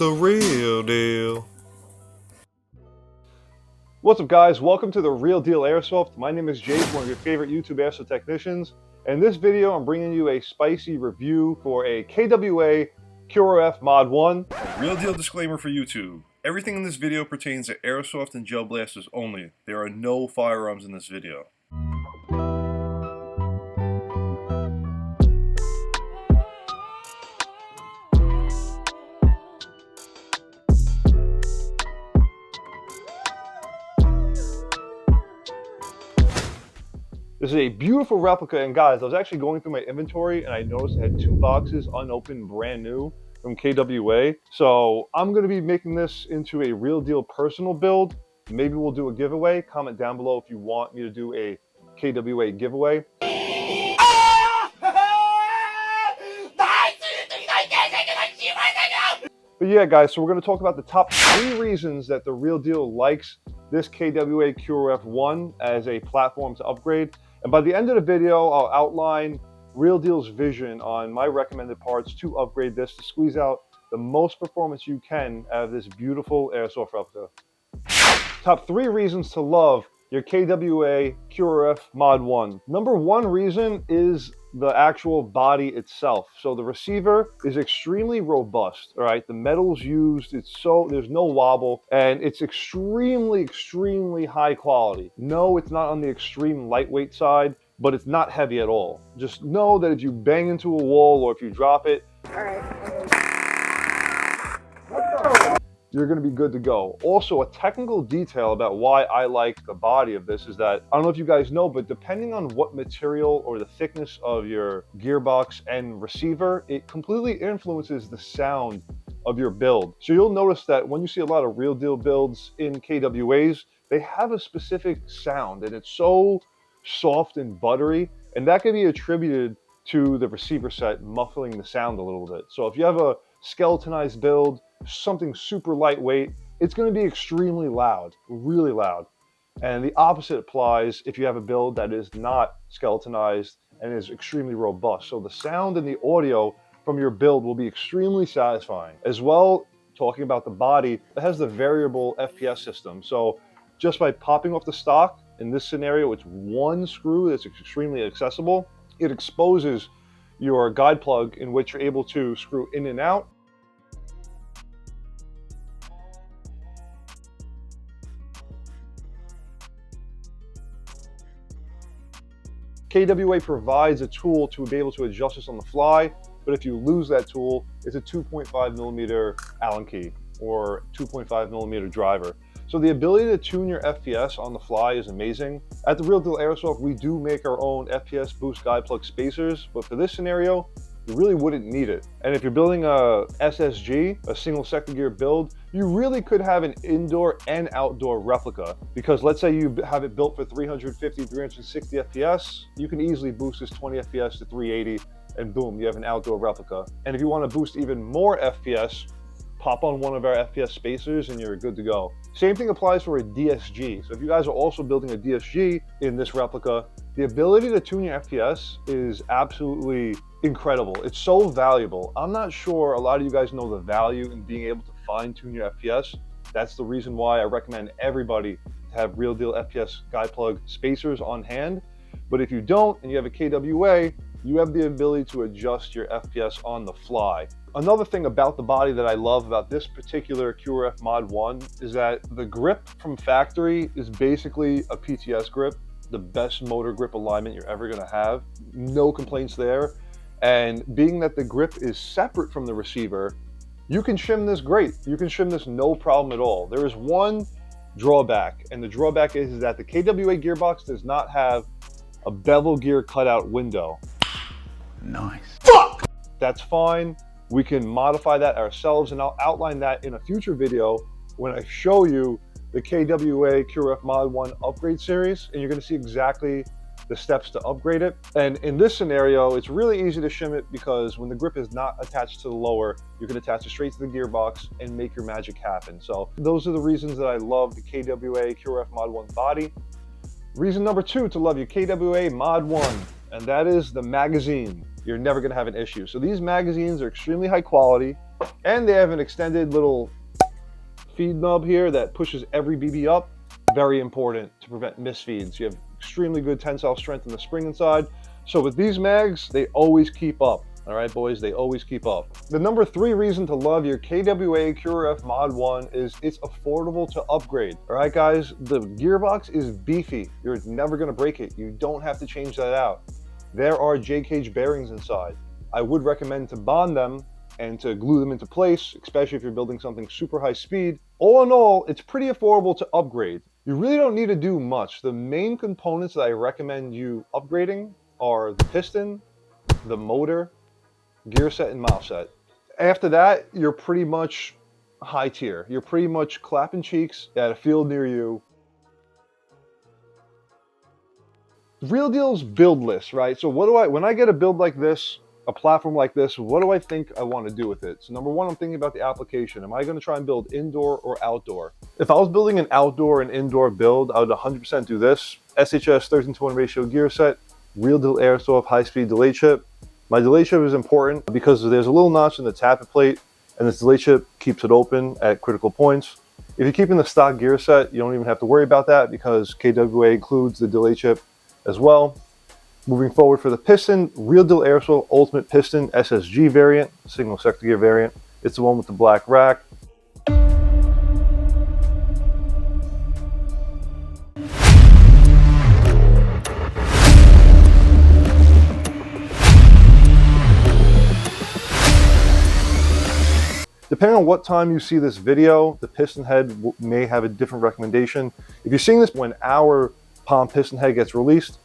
The real deal. What's up, guys? Welcome to The Real Deal Airsoft. My name is Jake, one of your favorite YouTube airsoft technicians. In this video, I'm bringing you a spicy review for a KWA QRF Mod 1. A real deal disclaimer for YouTube. Everything in this video pertains to airsoft and gel blasters only. There are no firearms in this video. This is a beautiful replica, and guys, I was actually going through my inventory and I noticed I had 2 boxes unopened, brand new from KWA. So I'm going to be making this into a real deal personal build. Maybe we'll do a giveaway. Comment down below if you want me to do a KWA giveaway. But yeah, guys, so we're going to talk about the top 3 reasons that the Real Deal likes this KWA QRF 1 as a platform to upgrade. And by the end of the video, I'll outline Real Deal's vision on my recommended parts to upgrade this to squeeze out the most performance you can out of this beautiful airsoft replica. Top 3 reasons to love your KWA QRF Mod 1. Number 1 reason is the actual body itself. So the receiver is extremely robust, all right? The metal's used, there's no wobble, and it's extremely high quality. No, it's not on the extreme lightweight side, but it's not heavy at all. Just know that if you bang into a wall or if you drop it, you're going to be good to go. Also, a technical detail about why I like the body of this is that, I don't know if you guys know, but depending on what material or the thickness of your gearbox and receiver, it completely influences the sound of your build. So you'll notice that when you see a lot of Real Deal builds in KWAs, they have a specific sound, and it's so soft and buttery, and that can be attributed to the receiver set muffling the sound a little bit. So if you have a skeletonized build, something super lightweight, it's going to be extremely loud, really loud. And the opposite applies if you have a build that is not skeletonized and is extremely robust. So the sound and the audio from your build will be extremely satisfying. As well, talking about the body, it has the variable FPS system. So just by popping off the stock, in this scenario, it's 1 screw that's extremely accessible. It exposes your guide plug in which you're able to screw in and out. KWA provides a tool to be able to adjust this on the fly, but if you lose that tool, it's a 2.5mm Allen key or 2.5mm driver. So the ability to tune your FPS on the fly is amazing. At the Real Deal Airsoft, we do make our own FPS boost guide plug spacers, but for this scenario, you really wouldn't need it. And if you're building a SSG, a single second gear build, you really could have an indoor and outdoor replica, because let's say you have it built for 350, 360 FPS, you can easily boost this 20 FPS to 380, and boom, you have an outdoor replica. And if you want to boost even more FPS, pop on one of our FPS spacers and you're good to go. Same thing applies for a DSG. So if you guys are also building a DSG in this replica, the ability to tune your FPS is absolutely incredible. It's so valuable. I'm not sure a lot of you guys know the value in being able to fine tune your FPS. That's the reason why I recommend everybody to have Real Deal FPS guide plug spacers on hand. But if you don't and you have a KWA, you have the ability to adjust your FPS on the fly. Another thing about the body that I love about this particular QRF Mod 1 is that the grip from factory is basically a PTS grip, the best motor grip alignment you're ever going to have. No complaints there. And being that the grip is separate from the receiver, you can shim this great. You can shim this no problem at all. There is one drawback, and the drawback is that the KWA gearbox does not have a bevel gear cutout window. Nice. Fuck! That's fine. We can modify that ourselves, and I'll outline that in a future video when I show you the KWA QRF Mod 1 upgrade series, and you're going to see exactly the steps to upgrade it. And in this scenario, it's really easy to shim it because when the grip is not attached to the lower, you can attach it straight to the gearbox and make your magic happen. So those are the reasons that I love the KWA QRF Mod 1 body. Reason number 2 to love your KWA Mod 1, and that is the magazine. You're never going to have an issue. So these magazines are extremely high quality. And they have an extended little feed nub here that pushes every BB up. Very important to prevent misfeeds. You have extremely good tensile strength in the spring inside. So with these mags, they always keep up. All right, boys, they always keep up. The number 3 reason to love your KWA QRF Mod 1 is it's affordable to upgrade. All right, guys, the gearbox is beefy. You're never gonna break it. You don't have to change that out. There are J-cage bearings inside. I would recommend to bond them and to glue them into place, especially if you're building something super high speed. All in all, it's pretty affordable to upgrade. You really don't need to do much. The main components that I recommend you upgrading are the piston, the motor, gear set, and mount set. After that, you're pretty much high tier. You're pretty much clapping cheeks at a field near you. Real deal's build list, right? So when I get a build like this, a platform like this, what do I think I want to do with it? So number 1, I'm thinking about the application. Am I going to try and build indoor or outdoor? If I was building an outdoor and indoor build, I would 100% do this. SHS 13:1 ratio gear set, Real Deal Airsoft high-speed delay chip. My delay chip is important because there's a little notch in the tappet plate, and this delay chip keeps it open at critical points. If you're keeping the stock gear set, you don't even have to worry about that because KWA includes the delay chip as well. Moving forward for the piston, Real Deal Airsoft Ultimate Piston SSG variant, single sector gear variant. It's the one with the black rack. Depending on what time you see this video, the piston head may have a different recommendation. If you're seeing this when our palm piston head gets released,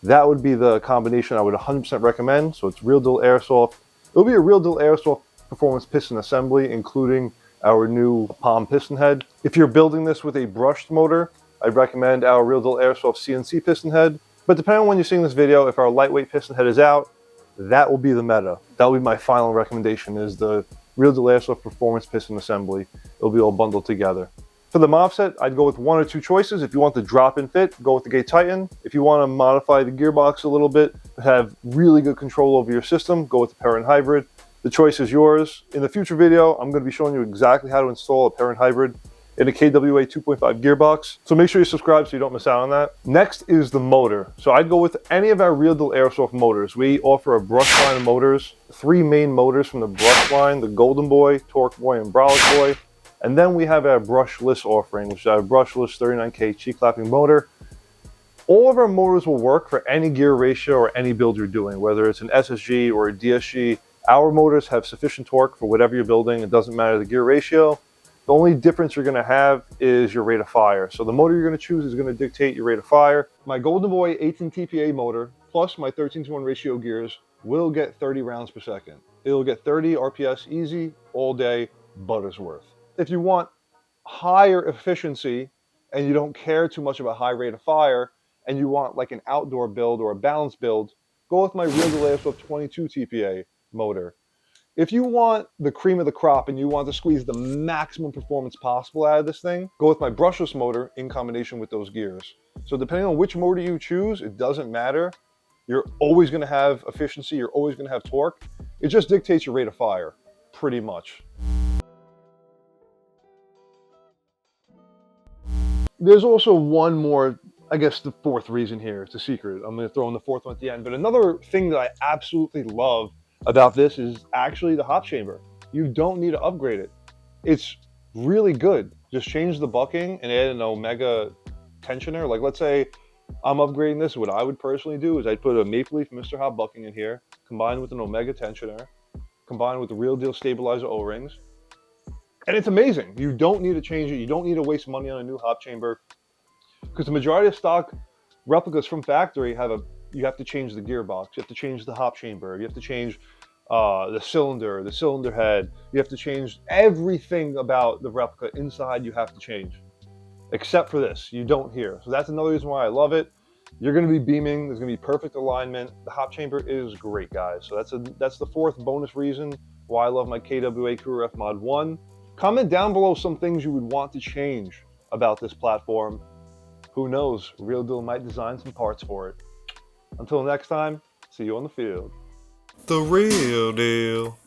that would be the combination I would 100% recommend. So it's Real Deal Airsoft. It'll be a Real Deal Airsoft performance piston assembly, including our new palm piston head. If you're building this with a brushed motor, I'd recommend our Real Deal Airsoft CNC piston head. But depending on when you're seeing this video, if our lightweight piston head is out, that will be the meta. That will be my final recommendation, is the Real Deal Airsoft performance piston assembly. It'll be all bundled together. For the MOF set, I'd go with 1 or 2 choices. If you want the drop-in fit, go with the Gate Titan. If you want to modify the gearbox a little bit, but have really good control over your system, go with the Parent Hybrid. The choice is yours. In the future video, I'm going to be showing you exactly how to install a Parent Hybrid in a KWA 2.5 gearbox. So make sure you subscribe so you don't miss out on that. Next is the motor. So I'd go with any of our Real Deal Airsoft motors. We offer a brush line of motors, 3 main motors from the brush line, the Golden Boy, Torque Boy, and Brolic Boy. And then we have our brushless offering, which is our brushless 39K cheek clapping motor. All of our motors will work for any gear ratio or any build you're doing, whether it's an SSG or a DSG. Our motors have sufficient torque for whatever you're building. It doesn't matter the gear ratio. The only difference you're going to have is your rate of fire. So the motor you're going to choose is going to dictate your rate of fire. My Golden Boy 18 TPA motor plus my 13:1 ratio gears will get 30 rounds per second. It'll get 30 RPS easy all day, Buttersworth. If you want higher efficiency and you don't care too much about high rate of fire and you want like an outdoor build or a balanced build, go with my Real Deal Airsoft 22 TPA motor. If you want the cream of the crop and you want to squeeze the maximum performance possible out of this thing, go with my brushless motor in combination with those gears. So depending on which motor you choose, it doesn't matter. You're always going to have efficiency. You're always going to have torque. It just dictates your rate of fire, pretty much. There's also one more, I guess the 4th reason here. It's a secret. I'm going to throw in the 4th one at the end. But another thing that I absolutely love about this is actually the hop chamber. You don't need to upgrade it. It's really good. Just change the bucking and add an Omega tensioner. Like let's say I'm upgrading this. What I would personally do is I'd put a Maple Leaf Mr. Hop bucking in here, combined with an Omega tensioner, combined with the Real Deal stabilizer O-rings. And it's amazing. You don't need to change it. You don't need to waste money on a new hop chamber because the majority of stock replicas from factory you have to change the gearbox, you have to change the hop chamber, you have to change the cylinder head, you have to change everything about the replica inside. You have to change, except for this, you don't here. So that's another reason why I love it. You're going to be beaming, there's going to be perfect alignment. The hop chamber is great, guys. So that's the 4th bonus reason why I love my KWA QRF Mod 1. Comment down below some things you would want to change about this platform. Who knows, Real Deal might design some parts for it. Until next time, see you on the field. The Real Deal.